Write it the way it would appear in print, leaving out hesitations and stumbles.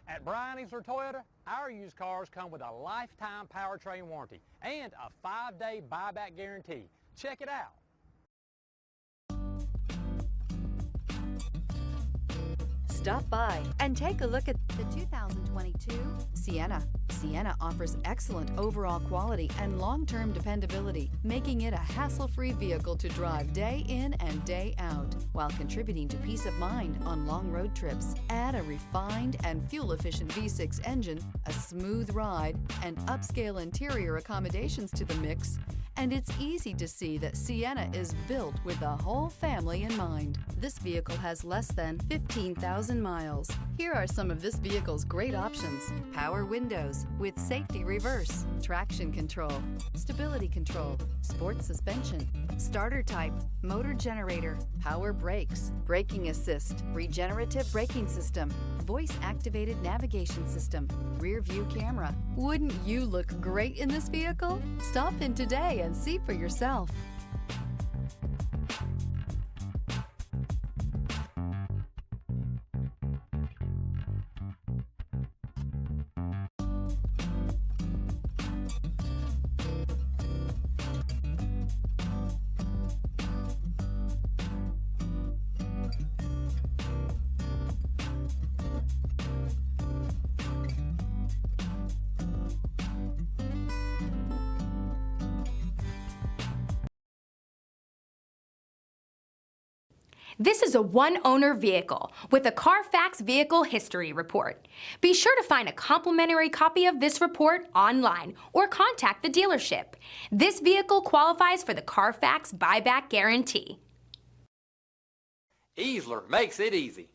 At Bryan Easler Toyota, our used cars come with a lifetime powertrain warranty and a 5-day buyback guarantee. Check it out. Stop by and take a look at the 2022 Sienna. Sienna offers excellent overall quality and long-term dependability, making it a hassle-free vehicle to drive day in and day out, while contributing to peace of mind on long road trips. Add a refined and fuel-efficient V6 engine, a smooth ride, and upscale interior accommodations to the mix, and it's easy to see that Sienna is built with the whole family in mind. This vehicle has less than 15,000 miles. Here are some of this vehicle's great options: power windows with safety reverse, traction control, stability control, sports suspension, starter type, motor generator, power brakes, braking assist, regenerative braking system, voice activated navigation system, rear view camera. Wouldn't you look great in this vehicle? Stop in today and see for yourself. This is a one-owner vehicle with a CarFax Vehicle History Report. Be sure to find a complimentary copy of this report online or contact the dealership. This vehicle qualifies for the CarFax Buyback Guarantee. Easler makes it easy.